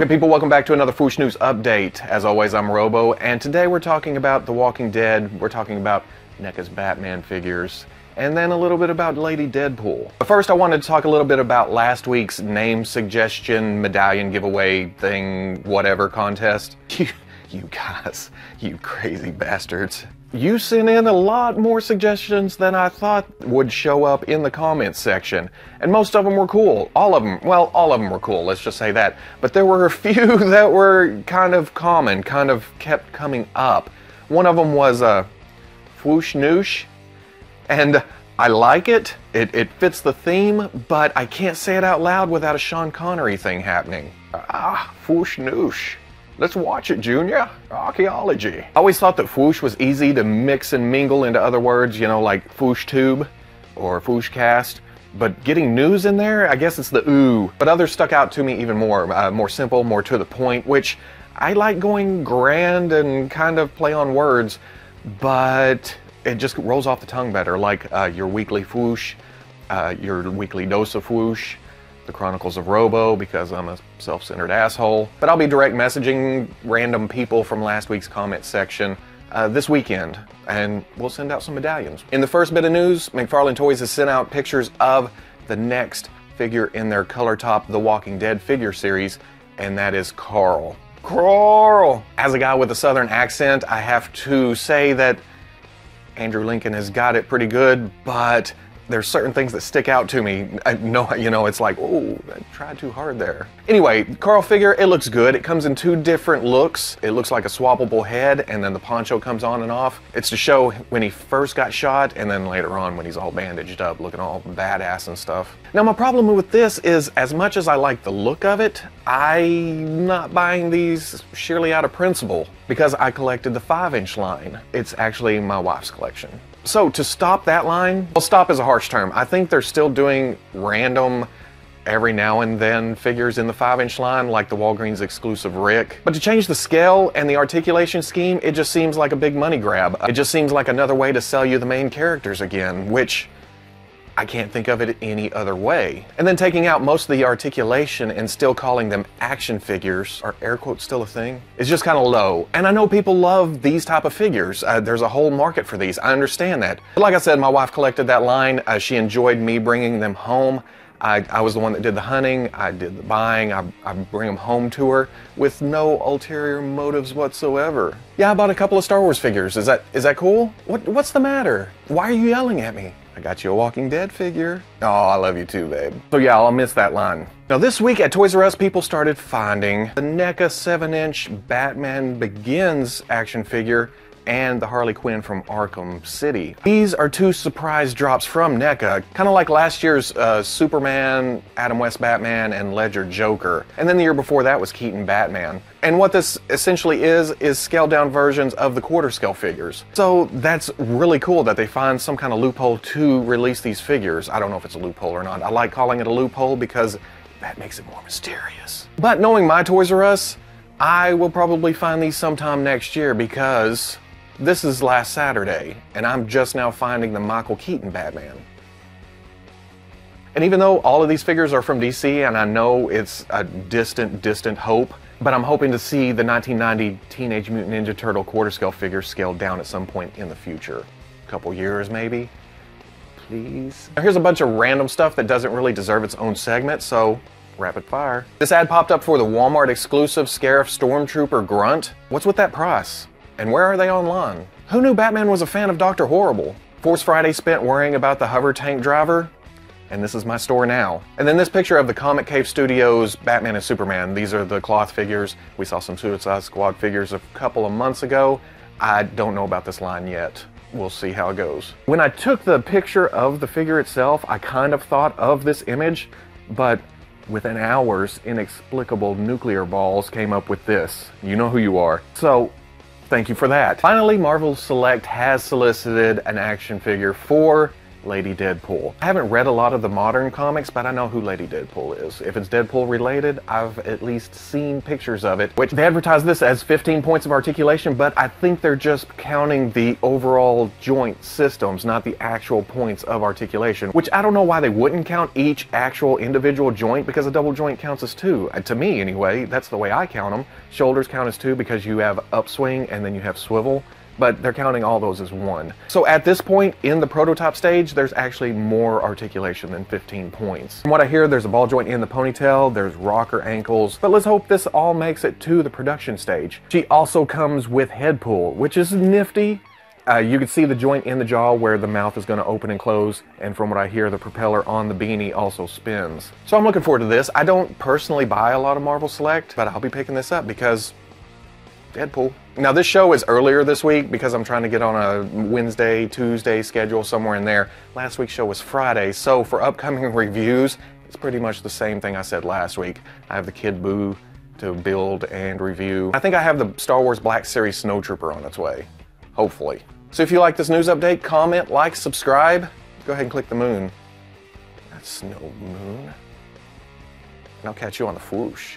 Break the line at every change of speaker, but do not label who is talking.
Okay, people, welcome back to another Fwoosh News update. As always, I'm Robo, and today we're talking about The Walking Dead. We're talking about NECA's Batman figures, and then a little bit about Lady Deadpool. But first, I wanted to talk a little bit about last week's name suggestion, medallion giveaway thing, whatever contest. You guys, you crazy bastards. You sent in a lot more suggestions than I thought would show up in the comments section. And most of them were cool. All of them were cool, let's just say that. But there were a few that were kind of common, kind of kept coming up. One of them was Fwoosh Noosh. And I like it. It fits the theme, but I can't say it out loud without a Sean Connery thing happening. Fwoosh Noosh. Let's watch it, Junior. Archaeology. I always thought that Fwoosh was easy to mix and mingle into other words, you know, like Fwoosh Tube or Fwoosh Cast. But getting news in there, I guess it's the ooh. But others stuck out to me even more. More simple, more to the point, which I like going grand and kind of play on words, but it just rolls off the tongue better, like your weekly Fwoosh, your weekly dose of Fwoosh, the Chronicles of Robo, because I'm a self-centered asshole. But I'll be direct messaging random people from last week's comment section this weekend, and we'll send out some medallions. In the first bit of news, McFarlane Toys has sent out pictures of the next figure in their color top The Walking Dead figure series, and that is Carl. Carl! As a guy with a southern accent, I have to say that Andrew Lincoln has got it pretty good, but there's certain things that stick out to me. It's like, oh, I tried too hard there. Anyway, Carl figure, it looks good. It comes in two different looks. It looks like a swappable head, and then the poncho comes on and off. It's to show when he first got shot, and then later on when he's all bandaged up, looking all badass and stuff. Now, my problem with this is, as much as I like the look of it, I'm not buying these sheerly out of principle, because I collected the 5-inch line. It's actually my wife's collection. So to stop that line, well, stop is a harsh term. I think they're still doing random, every now and then figures in the 5-inch line, like the Walgreens exclusive Rick. But to change the scale and the articulation scheme, it just seems like a big money grab. It just seems like another way to sell you the main characters again, which I can't think of it any other way. And then taking out most of the articulation and still calling them action figures, are air quotes still a thing? It's just kind of low. And I know people love these type of figures. There's a whole market for these. I understand that. But like I said, my wife collected that line. She enjoyed me bringing them home. I was the one that did the hunting. I did the buying. I bring them home to her with no ulterior motives whatsoever. Yeah, I bought a couple of Star Wars figures. Is that cool? What's the matter? Why are you yelling at me? I got you a Walking Dead figure. Oh, I love you too, babe. So yeah, I'll miss that line. Now this week at Toys R Us, people started finding the NECA 7-inch Batman Begins action figure and the Harley Quinn from Arkham City. These are two surprise drops from NECA, kind of like last year's Superman, Adam West Batman, and Ledger Joker. And then the year before that was Keaton Batman. And what this essentially is scaled down versions of the quarter scale figures. So that's really cool that they find some kind of loophole to release these figures. I don't know if it's a loophole or not. I like calling it a loophole because that makes it more mysterious. But knowing my Toys R Us, I will probably find these sometime next year, because this is last Saturday, and I'm just now finding the Michael Keaton Batman. And even though all of these figures are from DC, and I know it's a distant hope, but I'm hoping to see the 1990 Teenage Mutant Ninja Turtle quarter scale figures scaled down at some point in the future. A couple years, maybe? Please? Now here's a bunch of random stuff that doesn't really deserve its own segment, so rapid fire. This ad popped up for the Walmart exclusive Scarif Stormtrooper Grunt. What's with that price? And where are they online? Who knew Batman was a fan of Dr. Horrible? Force Friday spent worrying about the hover tank driver, and this is my store now. And then this picture of the Comic Cave Studios Batman and Superman. These are the cloth figures. We saw some Suicide Squad figures a couple of months ago. I don't know about this line yet. We'll see how it goes. When I took the picture of the figure itself, I kind of thought of this image, but within hours, inexplicable nuclear balls came up with this. You know who you are. So, thank you for that. Finally, Marvel Select has solicited an action figure for Lady Deadpool. I haven't read a lot of the modern comics, but I know who Lady Deadpool is. If it's Deadpool related, I've at least seen pictures of it, which they advertise this as 15 points of articulation, but I think they're just counting the overall joint systems, not the actual points of articulation, which I don't know why they wouldn't count each actual individual joint, because a double joint counts as 2. To me, anyway, that's the way I count them. Shoulders count as 2 because you have upswing and then you have swivel, but they're counting all those as 1. So at this point in the prototype stage, there's actually more articulation than 15 points. From what I hear, there's a ball joint in the ponytail, there's rocker ankles, but let's hope this all makes it to the production stage. She also comes with head pull, which is nifty. You can see the joint in the jaw where the mouth is going to open and close, and from what I hear, the propeller on the beanie also spins. So I'm looking forward to this. I don't personally buy a lot of Marvel Select, but I'll be picking this up because Deadpool. Now this show is earlier this week because I'm trying to get on a Wednesday, Tuesday schedule, somewhere in there. Last week's show was Friday, so for upcoming reviews, it's pretty much the same thing I said last week. I have the Kid Buu to build and review. I think I have the Star Wars Black Series Snowtrooper on its way, hopefully. So if you like this news update, comment, like, subscribe. Go ahead and click the moon. That's no moon. And I'll catch you on the Fwoosh.